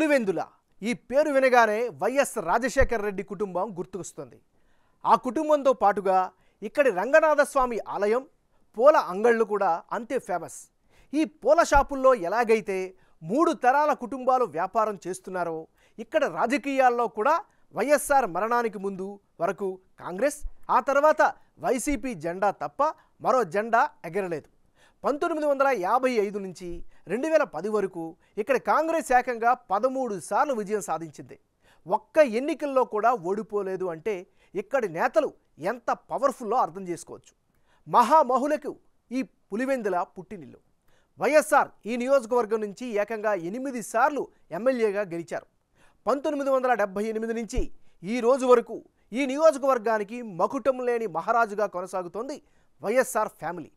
పులివెందుల ఈ పేరు వినగానే వైఎస్ రాజశేఖర రెడ్డి కుటుంబం గుర్తుకొస్తుంది. ఆ కుటుంబంతో పాటుగా ఇక్కడి రంగనాథస్వామి ఆలయం, పూల అంగళ్ళు కూడా అంతే ఫేమస్. ఈ పూల షాపుల్లో ఎలాగైతే 3 తరాల కుటుంబాలు వ్యాపారం చేస్తున్నారో, ఇక్కడ రాజకీయాల్లో కూడా వైఎస్ఆర్ మరణానికి ముందు వరకు కాంగ్రెస్, ఆ తర్వాత వైసీపీ జెండా తప్ప మరో జెండా ఎగరలేదు. 1955 నుంచి 2010 వరకు ఇక్కడ కాంగ్రెస్ ఏకంగా 13 సార్లు విజయం సాధించింది. ఒక్క ఎన్నికల్లో కూడా ఓడిపోలేదు అంటే ఇక్కడి నేతలు ఎంత పవర్ఫుల్లో అర్థం చేసుకోవచ్చు. మహామహులకు ఈ పులివెందుల పుట్టినిల్లు. వైఎస్ఆర్ ఈ నియోజకవర్గం నుంచి ఏకంగా 8 సార్లు ఎమ్మెల్యేగా గెలిచారు. 1978 నుంచి ఈ రోజు వరకు ఈ నియోజకవర్గానికి మకుటం లేని మహారాజుగా కొనసాగుతోంది వైఎస్ఆర్ ఫ్యామిలీ.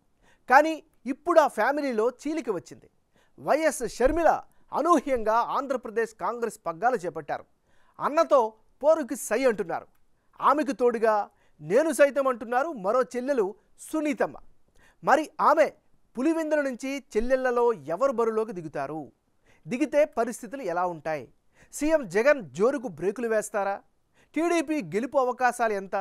కానీ ఇప్పుడు ఆ ఫ్యామిలీలో చీలిక వచ్చింది. వైఎస్ షర్మిల అనూహ్యంగా ఆంధ్రప్రదేశ్ కాంగ్రెస్ పగ్గాలు చేపట్టారు. అన్నతో పోరుకి సై అంటున్నారు. ఆమెకు తోడుగా నేను సైతం అంటున్నారు మరో చెల్లెలు సునీతమ్మ. మరి ఆమె పులివెందుల నుంచి చెల్లెళ్లలో ఎవరు బరులోకి దిగుతారు? దిగితే పరిస్థితులు ఎలా ఉంటాయి? సీఎం జగన్ జోరుకు బ్రేకులు వేస్తారా? టీడీపీ గెలుపు అవకాశాలు ఎంత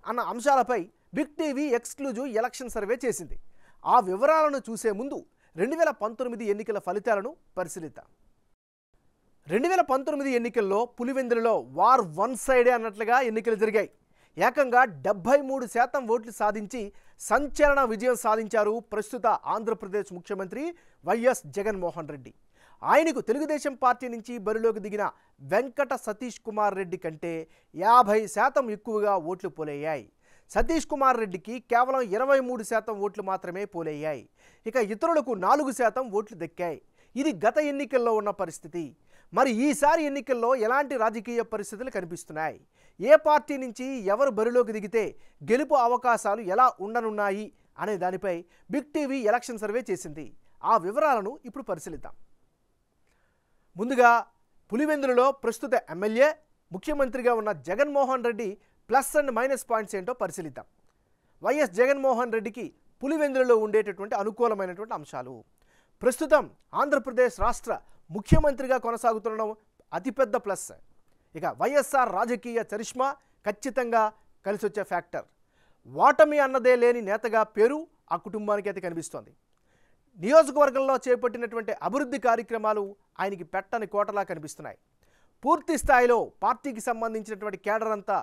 అన్న అంశాలపై Big TV exclusive election survey చేసింది. ఆ వివరాలను చూసే ముందు 2019 ఎన్నికల ఫలితాలను పరిశీలిద్దాం. 2019 ఎన్నికల్లో పులివెందులలో వార్ వన్ సైడే అన్నట్లుగా ఎన్నికలు జరిగాయి. ఏకంగా 73% ఓట్లు సాధించి సంచలన విజయం సాధించారు ప్రస్తుత ఆంధ్రప్రదేశ్ ముఖ్యమంత్రి వైఎస్ జగన్మోహన్ రెడ్డి. ఆయనకు తెలుగుదేశం పార్టీ నుంచి బరిలోకి దిగిన వెంకట సతీష్ కుమార్ రెడ్డి కంటే 50% ఎక్కువగా ఓట్లు పోలయ్యాయి. సతీష్ కుమార్ రెడ్డికి కేవలం 23% ఓట్లు మాత్రమే పోలయ్యాయి. ఇక ఇతరులకు 4% ఓట్లు దక్కాయి. ఇది గత ఎన్నికల్లో ఉన్న పరిస్థితి. మరి ఈసారి ఎన్నికల్లో ఎలాంటి రాజకీయ పరిస్థితులు కనిపిస్తున్నాయి? ఏ పార్టీ నుంచి ఎవరు బరిలోకి దిగితే గెలుపు అవకాశాలు ఎలా ఉండనున్నాయి అనే దానిపై బిగ్ టీవీ ఎలక్షన్ సర్వే చేసింది. ఆ వివరాలను ఇప్పుడు పరిశీలిద్దాం. ముందుగా పులివెందులలో ప్రస్తుత ఎమ్మెల్యే, ముఖ్యమంత్రిగా ఉన్న Jaganmohan Reddy plus and minus points ఏంటో పరిశీలిద్దాం. వైఎస్ జగన్మోహన్ రెడ్డికి పులివెందులలో ఉండేటటువంటి అనుకూలమైనటువంటి అంశాలు. ప్రస్తుతం ఆంధ్రప్రదేశ్ రాష్ట్ర ముఖ్యమంత్రిగా కొనసాగుతుండడం అతిపెద్ద ప్లస్. ఇక వైఎస్ఆర్ రాజకీయ చరిష్మా ఖచ్చితంగా కలిసొచ్చే ఫ్యాక్టర్. ఓటమి అన్నదే లేని నేతగా పేరు ఆ కుటుంబానికి అయితే కనిపిస్తోంది. నియోజకవర్గంలో చేపట్టినటువంటి అభివృద్ధి కార్యక్రమాలు ఆయనకి పెట్టని కోటలా కనిపిస్తున్నాయి. పూర్తి స్థాయిలో పార్టీకి సంబంధించినటువంటి కేడర్ అంతా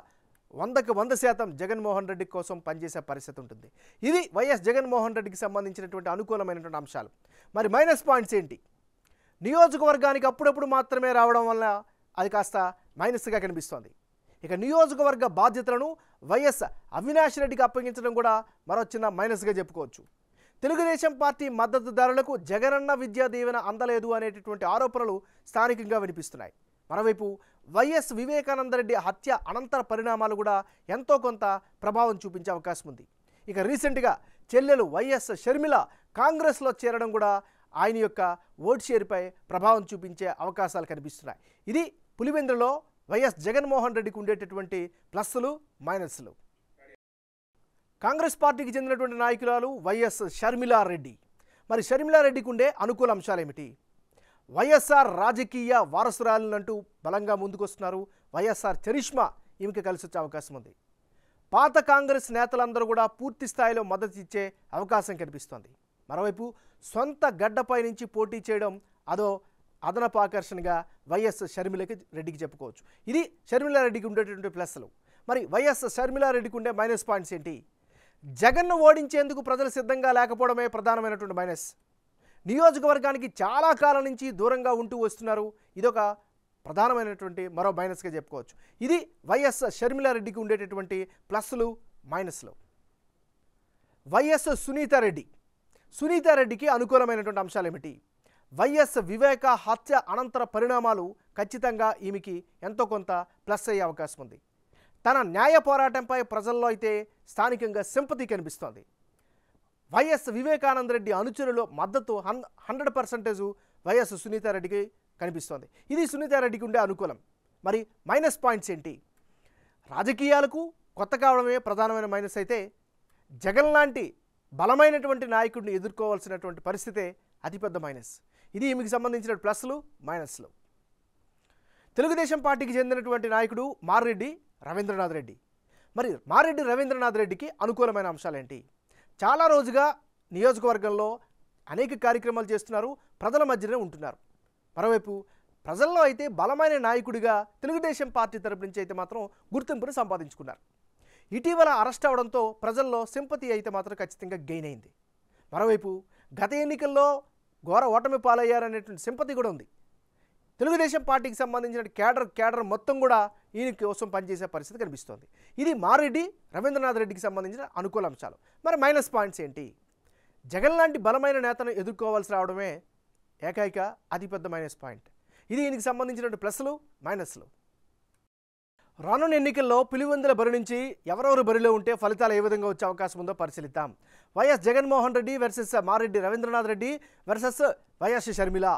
100కి 100% జగన్మోహన్ రెడ్డి కోసం పనిచేసే పరిస్థితి ఉంటుంది. ఇది వైఎస్ జగన్మోహన్ రెడ్డికి సంబంధించినటువంటి అనుకూలమైనటువంటి అంశాలు. మరి మైనస్ పాయింట్స్ ఏంటి? నియోజకవర్గానికి అప్పుడప్పుడు మాత్రమే రావడం వల్ల అది కాస్త మైనస్గా కనిపిస్తోంది. ఇక నియోజకవర్గ బాధ్యతలను వైఎస్ అవినాష్ రెడ్డికి అప్పగించడం కూడా మరో చిన్న మైనస్గా చెప్పుకోవచ్చు. తెలుగుదేశం పార్టీ మద్దతుదారులకు జగనన్న విద్యా దీవెన అందలేదు అనేటటువంటి ఆరోపణలు స్థానికంగా వినిపిస్తున్నాయి. మరోవైపు వైఎస్ వివేకానందరెడ్డి హత్య అనంతర పరిణామాలు కూడా ఎంతో కొంత ప్రభావం చూపించే అవకాశం ఉంది. ఇక రీసెంట్గా చెల్లెలు వైఎస్ షర్మిల కాంగ్రెస్లో చేరడం కూడా ఆయన యొక్క ఓట్ షేర్పై ప్రభావం చూపించే అవకాశాలు కనిపిస్తున్నాయి. ఇది పులివెందులలో వైఎస్ జగన్మోహన్ రెడ్డికి ఉండేటటువంటి ప్లస్లు మైనస్లు. కాంగ్రెస్ పార్టీకి చెందినటువంటి నాయకురాలు వైఎస్ షర్మిలారెడ్డి. మరి షర్మిలారెడ్డికి ఉండే అనుకూల అంశాలు ఏమిటి? వైఎస్ఆర్ రాజకీయ వారసురాలంటూ బలంగా ముందుకొస్తున్నారు. వైఎస్ఆర్ చరిష్మా ఈమెకి కలిసి వచ్చే అవకాశం ఉంది. పాత కాంగ్రెస్ నేతలందరూ కూడా పూర్తి స్థాయిలో మద్దతు ఇచ్చే అవకాశం కనిపిస్తోంది. మరోవైపు సొంత గడ్డపై నుంచి పోటీ చేయడం అదో అదనపు ఆకర్షణగా వైఎస్ రెడ్డికి చెప్పుకోవచ్చు. ఇది షర్మిలారెడ్డికి ఉండేటువంటి ప్లస్లు. మరి వైఎస్ షర్మిలారెడ్డికి ఉండే మైనస్ పాయింట్స్ ఏంటి? జగన్ను ఓడించేందుకు ప్రజలు సిద్ధంగా లేకపోవడమే ప్రధానమైనటువంటి మైనస్. నియోజకవర్గానికి చాలా కాలం నుంచి దూరంగా ఉంటూ వస్తున్నారు. ఇదొక ప్రధానమైనటువంటి మరో మైనస్గా చెప్పుకోవచ్చు. ఇది వైఎస్ షర్మిలారెడ్డికి ఉండేటటువంటి ప్లస్లు మైనస్లు. వైఎస్ సునీతారెడ్డికి అనుకూలమైనటువంటి అంశాలు ఏమిటి? వైఎస్ వివేక హత్య అనంతర పరిణామాలు ఖచ్చితంగా ఈమెకి ఎంతో కొంత ప్లస్ అయ్యే అవకాశం ఉంది. తన న్యాయ పోరాటంపై ప్రజల్లో అయితే స్థానికంగా సింపతి కనిపిస్తోంది. వైఎస్ వివేకానందరెడ్డి అనుచరులు మద్దతు 100% వైఎస్ సునీతారెడ్డికి కనిపిస్తోంది. ఇది సునీతారెడ్డికి ఉండే అనుకూలం. మరి మైనస్ పాయింట్స్ ఏంటి? రాజకీయాలకు కొత్త కావడమే ప్రధానమైన మైనస్ అయితే జగన్ లాంటి బలమైనటువంటి నాయకుడిని ఎదుర్కోవాల్సినటువంటి పరిస్థితే అతిపెద్ద మైనస్. ఇది ఈమెకి సంబంధించిన ప్లస్లు మైనస్లు. తెలుగుదేశం పార్టీకి చెందినటువంటి నాయకుడు మారెడ్డి రవీంద్రనాథ్ రెడ్డి. మరి మారెడ్డి రవీంద్రనాథ్ రెడ్డికి అనుకూలమైన అంశాలేంటి? చాలా రోజుగా నియోజకవర్గంలో అనేక కార్యక్రమాలు చేస్తున్నారు, ప్రజల మధ్యనే ఉంటున్నారు. మరోవైపు ప్రజల్లో అయితే బలమైన నాయకుడిగా తెలుగుదేశం పార్టీ తరపు నుంచి అయితే మాత్రం గుర్తింపును సంపాదించుకున్నారు. ఇటీవల అరెస్ట్ అవడంతో ప్రజల్లో సింపతి అయితే మాత్రం ఖచ్చితంగా గెయిన్ అయింది. మరోవైపు గత ఎన్నికల్లో ఘోర ఓటమి పాలయ్యారనేటువంటి సింపతి కూడా ఉంది. తెలుగుదేశం పార్టీకి సంబంధించిన కేడర్ మొత్తం కూడా ఈయన కోసం పనిచేసే పరిస్థితి కనిపిస్తోంది. ఇది మారెడ్డి రవీంద్రనాథ్ రెడ్డికి సంబంధించిన అనుకూల అంశాలు. మరి మైనస్ పాయింట్స్ ఏంటి? జగన్ లాంటి బలమైన నేతను ఎదుర్కోవాల్సి రావడమే ఏకైక అతిపెద్ద మైనస్ పాయింట్. ఇది ఈయనకి సంబంధించిన ప్లస్లు మైనస్లు. రానున్న ఎన్నికల్లో పులివెందుల బరి నుంచి ఎవరెవరు బరిలో ఉంటే ఫలితాలు ఏ విధంగా వచ్చే అవకాశం ఉందో పరిశీలిద్దాం. YS Jaganmohan Reddy versus Mareddy Ravindranath Reddy versus YS Sharmila.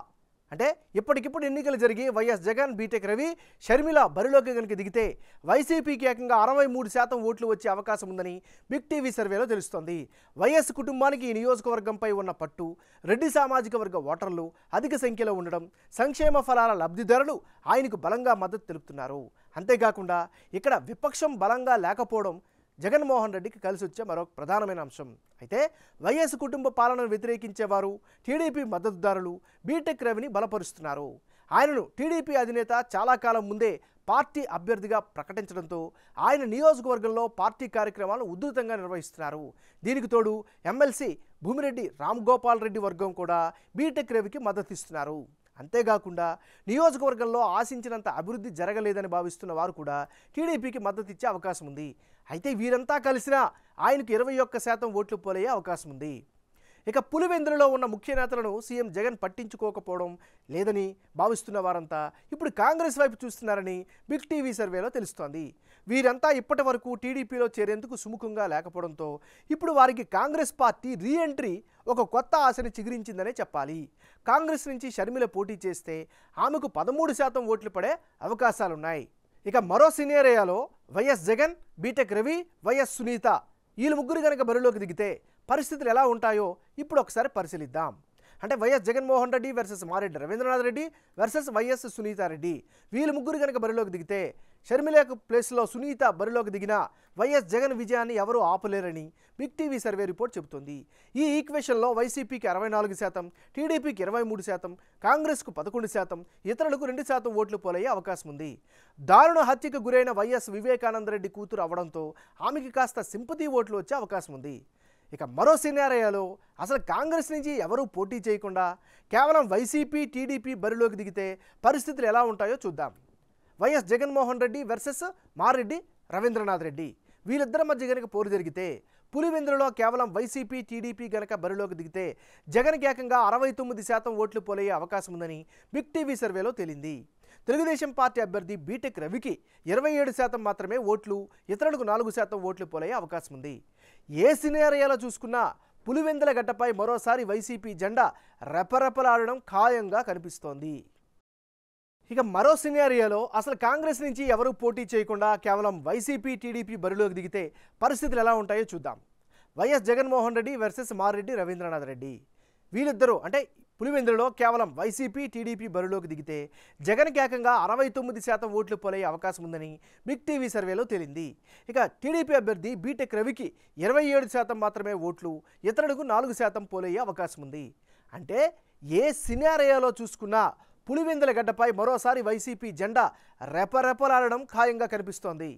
అంటే ఇప్పటికిప్పుడు ఎన్నికలు జరిగి వైఎస్ జగన్, బీటెక్ రవి, షర్మిల బరిలోకి కనుక దిగితే వైసీపీకి ఏకంగా 63% ఓట్లు వచ్చే అవకాశం ఉందని బిగ్ టీవీ సర్వేలో తెలుస్తోంది. వైఎస్ కుటుంబానికి ఈ నియోజకవర్గంపై ఉన్న పట్టు, రెడ్డి సామాజిక వర్గ ఓటర్లు అధిక సంఖ్యలో ఉండడం, సంక్షేమ ఫలాల లబ్ధిదారులు ఆయనకు బలంగా మద్దతు తెలుపుతున్నారు. అంతేకాకుండా ఇక్కడ విపక్షం బలంగా లేకపోవడం జగన్మోహన్ రెడ్డికి కలిసి వచ్చే మరొక ప్రధానమైన అంశం. అయితే వైఎస్ కుటుంబ పాలనను వ్యతిరేకించేవారు టీడీపీ మద్దతుదారులు బీటెక్ రవిని బలపరుస్తున్నారు. ఆయనను టీడీపీ అధినేత చాలా కాలం ముందే పార్టీ అభ్యర్థిగా ప్రకటించడంతో ఆయన నియోజకవర్గంలో పార్టీ కార్యక్రమాలను ఉధృతంగా నిర్వహిస్తున్నారు. దీనికి తోడు ఎమ్మెల్సీ భూమిరెడ్డి రామ్గోపాల్ రెడ్డి వర్గం కూడా బీటెక్ రవికి మద్దతిస్తున్నారు. అంతేకాకుండా నియోజకవర్గంలో ఆశించినంత అభివృద్ధి జరగలేదని భావిస్తున్న వారు కూడా టీడీపీకి మద్దతు ఇచ్చే అవకాశం ఉంది. అయితే వీరంతా కలిసినా ఆయనకు 21% ఓట్లు పోలయ్యే అవకాశం ఉంది. ఇక పులివెందులలో ఉన్న ముఖ్య నేతలను సీఎం జగన్ పట్టించుకోకపోవడం లేదని భావిస్తున్న వారంతా ఇప్పుడు కాంగ్రెస్ వైపు చూస్తున్నారని బిగ్ టీవీ సర్వేలో తెలుస్తోంది. వీరంతా ఇప్పటి వరకు టీడీపీలో చేరేందుకు సుముఖంగా లేకపోవడంతో ఇప్పుడు వారికి కాంగ్రెస్ పార్టీ రీఎంట్రీ ఒక కొత్త ఆశని చిగురించిందనే చెప్పాలి. కాంగ్రెస్ నుంచి షర్మిల పోటీ చేస్తే ఆమెకు 13% ఓట్లు పడే అవకాశాలున్నాయి. ఇక మరో సినేరియాలో YS Jagan, BTech Ravi, YS Sunitha వీళ్ళు ముగ్గురు కనుక బరిలోకి దిగితే పరిస్థితులు ఎలా ఉంటాయో ఇప్పుడు ఒకసారి పరిశీలిద్దాం. అంటే YS Jaganmohan Reddy versus Mareddy Ravindranath Reddy versus YS Sunitha Reddy. వీళ్ళు ముగ్గురు కనుక బరిలోకి దిగితే షర్మిల ప్లేస్లో సునీత బరిలోకి దిగిన వైఎస్ జగన్ విజయాన్ని ఎవరూ ఆపలేరని బిగ్ టీవీ సర్వే రిపోర్ట్ చెబుతోంది. ఈ ఈక్వేషన్లో వైసీపీకి 64%, టీడీపీకి 23%, కాంగ్రెస్కు 11%, ఇతరులకు 2% ఓట్లు పోలయ్యే అవకాశం ఉంది. దారుణ హత్యకు గురైన వైఎస్ వివేకానందరెడ్డి కూతురు అవడంతో ఆమెకి కాస్త సింపతి ఓట్లు వచ్చే అవకాశం ఉంది. ఇక మరో సినారియాలో అసలు కాంగ్రెస్ నుంచి ఎవరూ పోటీ చేయకుండా కేవలం వైసీపీ, టీడీపీ బరిలోకి దిగితే పరిస్థితులు ఎలా ఉంటాయో చూద్దాం. వైఎస్ జగన్మోహన్ రెడ్డి వర్సెస్ మారెడ్డి రవీంద్రనాథ్ రెడ్డి వీళ్ళిద్దరి మధ్య గనక పోరు జరిగితే పులివెందులలో కేవలం వైసీపీ, టీడీపీ గనక బరిలోకి దిగితే జగన్కి ఏకంగా 69% ఓట్లు పోలయ్యే అవకాశం ఉందని బిగ్ టీవీ సర్వేలో తేలింది. తెలుగుదేశం పార్టీ అభ్యర్థి బీటెక్ రవికి 27% మాత్రమే ఓట్లు, ఇతరులకు 4% ఓట్లు పోలయ్యే అవకాశం ఉంది. ఏ సినేరియాలో చూసుకున్నా పులివెందుల గడ్డపై మరోసారి వైసీపీ జెండా రెపరెపలాడడం ఖాయంగా కనిపిస్తోంది. ఇక మరో సినేరియాలో అసలు కాంగ్రెస్ నుంచి ఎవరూ పోటీ చేయకుండా కేవలం వైసీపీ, టీడీపీ బరిలోకి దిగితే పరిస్థితులు ఎలా ఉంటాయో చూద్దాం. వైఎస్ జగన్మోహన్ రెడ్డి వర్సెస్ మారెడ్డి రవీంద్రనాథ్ రెడ్డి వీళ్ళిద్దరూ అంటే పులివెందులలో కేవలం వైసీపీ, టీడీపీ బరిలోకి దిగితే జగన్కి ఏకంగా 69% ఓట్లు పోలయ్యే అవకాశం ఉందని బిగ్ టీవీ సర్వేలో తేలింది. ఇక టీడీపీ అభ్యర్థి బీటెక్ రవికి 27% మాత్రమే ఓట్లు, ఇతరులకు 4% పోలయ్యే అవకాశం ఉంది. అంటే ఏ సినారియాలో చూసుకున్నా పులివెందుల గడ్డపై మరోసారి వైసీపీ జెండా రెపరెపలాడడం ఖాయంగా కనిపిస్తోంది.